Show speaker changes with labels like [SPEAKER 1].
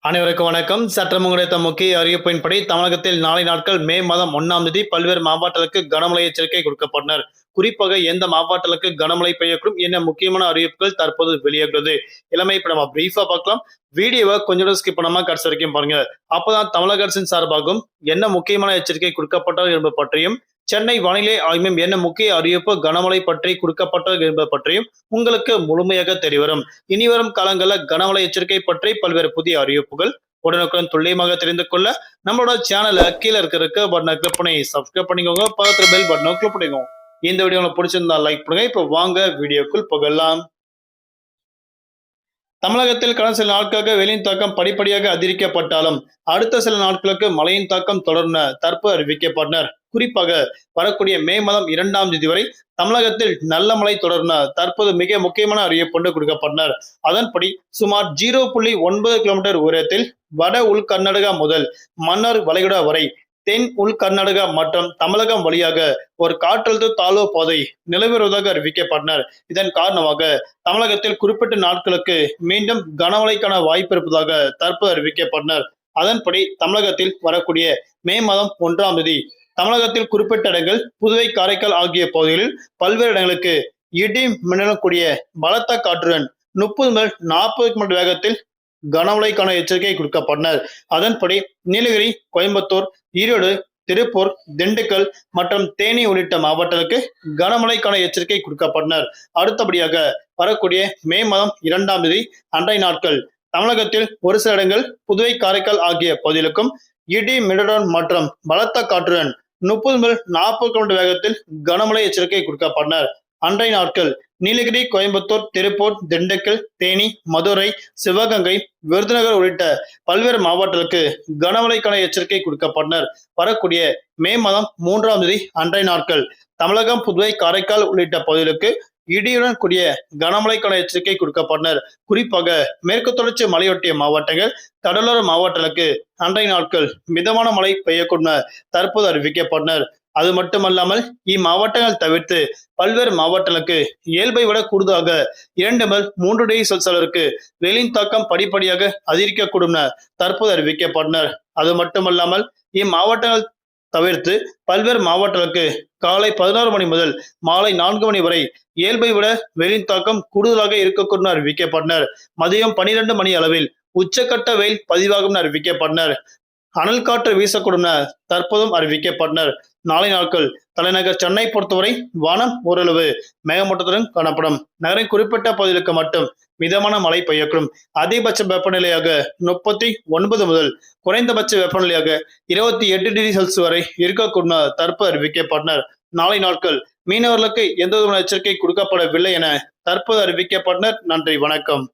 [SPEAKER 1] அனைவருக்கும் வணக்கம். சற்றம் கிடைத்த முக்கிய அறிவிப்பின்படி தமிழகத்தில் நாளை நாட்கள் மே மாதம் 1ஆம் தேதி பல்வேறு மாவட்டங்களுக்கு கனமழை எச்சரிக்கை கொடுக்கப்பட்டனர். குறிப்பாக எந்த மாவட்டங்களுக்கு கனமழை பெய்யக்கூடும் என்ன முக்கியமான அறிவிப்புகள் தற்போது வெளியாகிறது. எல்லாமே இப்ப நம்ம பிரீஃபா பார்க்கலாம். வீடியோவை கொஞ்சம் ஸ்கிப் பண்ணாம கடைசி வரைக்கும் பாருங்க. அப்பதான் தமிழக அரசின் சார்பாகவும் என்ன முக்கியமான எச்சரிக்கை கொடுக்கப்பட்டது என்பது பற்றியும், சென்னை வானிலை ஆய்வு மையம் என்ன முக்கிய அறிவிப்பு கனமழை பற்றி கொடுக்கப்பட்டது என்பது பற்றியும் உங்களுக்கு முழுமையாக தெரியவரும். இனி வரும் காலங்களில் கனமழை எச்சரிக்கை பற்றி பல்வேறு புதிய அறிவிப்புகள் உடனுக்குடன் துல்லியமாக தெரிந்து கொள்ள நம்மளோட சேனலை கீழே இருக்கிற பட்டனை கிளிக் பண்ணி சப்ஸ்கிரைப் பண்ணிக்கோங்க. பக்கத்துல பெல் பட்டனை கிளிக் பண்ணிக்கோங்க. இந்த வீடியோ உங்களுக்கு பிடிச்சிருந்தா லைக் பண்ணுங்க. இப்போ வாங்க வீடியோக்குள் போகலாம். தமிழகத்தில் கடந்த சில நாட்களாக வெயிலின் தாக்கம் படிப்படியாக அதிகரிக்கப்பட்டாலும் அடுத்த சில நாட்களுக்கு மழையின் தாக்கம் தொடர்ந்த தற்போது அறிவிக்கப்பட்டனர். குறிப்பாக வரக்கூடிய மே மாதம் 2ஆம் தேதி வரை தமிழகத்தில் நல்ல மழை தொடர்ந்த தற்போது மிக முக்கியமான அறிவிப்பு கொடுக்கப்பட்டனர். அதன்படி சுமார் 0.9 கிலோமீட்டர் உயரத்தில் வட உள் கர்நாடகா முதல் மன்னார் வளைகுடா வரை தென் உள் கர்நாடகா மற்றும் தமிழகம் வழியாக ஒரு காற்றழுத்த தாழ்வு பாதை நிலவி வருவதாக அறிவிக்கப்பட்டனர். இதன் காரணமாக தமிழகத்தில் குறிப்பிட்ட நாட்களுக்கு மீண்டும் கனமழைக்கான வாய்ப்பு இருப்பதாக தற்போது அறிவிக்கப்பட்டனர். அதன்படி தமிழகத்தில் வரக்கூடிய மே மாதம் 1ஆம் தேதி தமிழகத்தில் குறிப்பிட்ட இடங்கள் புதுவை, காரைக்கால் ஆகிய பகுதிகளில் பல்வேறு இடங்களுக்கு இடி மின்னலுடன் கூடிய பலத்த காற்றுடன் 30 முதல் 40 கிலோமீட்டர் வேகத்தில் கனமழைக்கான எச்சரிக்கை கொடுக்கப்பட்டனர். அதன்படி நீலகிரி, கோயம்புத்தூர், ஈரோடு, திருப்பூர், திண்டுக்கல் மற்றும் தேனி உள்ளிட்ட மாவட்டங்களுக்கு கனமழைக்கான எச்சரிக்கை கொடுக்கப்பட்டனர். அடுத்தபடியாக வரக்கூடிய மே மாதம் 2ஆம் தேதி அன்றைய நாட்கள் தமிழகத்தில் ஒரு சில இடங்கள் புதுவை, காரைக்கால் ஆகிய பகுதிகளுக்கும் இடி மின்னலுடன் மற்றும் பலத்த காற்றுடன் 30 முதல் 40 கிலோமீட்டர் வேகத்தில் கனமழை எச்சரிக்கை கொடுக்கப்பட்டனர். அன்றைய நாட்கள் நீலகிரி, கோயம்புத்தூர், திருப்பூர், திண்டுக்கல், தேனி, மதுரை, சிவகங்கை, விருதுநகர் உள்ளிட்ட பல்வேறு மாவட்டங்களுக்கு கனமழைக்கான எச்சரிக்கை கொடுக்கப்பட்டனர். வரக்கூடிய மே மாதம் 3ஆம் தேதி அன்றைய நாட்கள் தமிழகம், புதுவை, காரைக்கால் உள்ளிட்ட பகுதிகளுக்கு இடியுடன் கூடிய கனமழைக்கான எச்சரிக்கை கொடுக்கப்பட்டனர். குறிப்பாக மேற்கு தொடர்ச்சி மலையொட்டிய மாவட்டங்கள், கடலோர மாவட்டங்களுக்கு அன்றைய நாட்கள் மிதமான மழை பெய்யக்கூடும் தற்போது அறிவிக்கப்பட்டனர். அது மட்டுமல்லாமல் இம்மாவட்டங்கள் தவிர்த்து பல்வேறு மாவட்டங்களுக்கு இயல்பை விட கூடுதலாக 2 முதல் 3 டிகிரி செல்சியஸிற்கு வெயிலின் தாக்கம் படிப்படியாக அதிகரிக்கக்கூடும் தற்போது அறிவிக்கப்பட்டனர். அது மட்டுமல்லாமல் இம்மாவட்டங்கள் தவிர்த்து பல்வேறு மாவட்டங்களுக்கு காலை 16 மணி முதல் மாலை 4 மணி வரை இயல்பை விட வெயிலின் தாக்கம் கூடுதலாக இருக்கக்கூடும் அறிவிக்கப்பட்டனர். மதியம் 12 மணி அளவில் உச்சக்கட்ட வெயில் பதிவாகும் அறிவிக்கப்பட்டனர். அனல் காற்று வீசக்கூடும் தற்போதும் அறிவிக்கப்பட்டனர். நாளை நாட்கள் தலைநகர் சென்னை பொறுத்தவரை வானம் ஓரளவு மேகமூட்டத்துடன் காணப்படும். நகரின் குறிப்பிட்ட பகுதிகளுக்கு மட்டும் மிதமான மழை பெய்யக்கூடும். அதிகபட்ச வெப்பநிலையாக 39 முதல் குறைந்தபட்ச வெப்பநிலையாக 28 டிகிரி செல்சியஸ் வரை இருக்கக்கூடும் தற்போது அறிவிக்கப்பட்டனர். நாளை நாட்கள் மீனவர்களுக்கு எந்த விதமான எச்சரிக்கை கொடுக்கப்படவில்லை என தற்போது அறிவிக்கப்பட்டனர். நன்றி, வணக்கம்.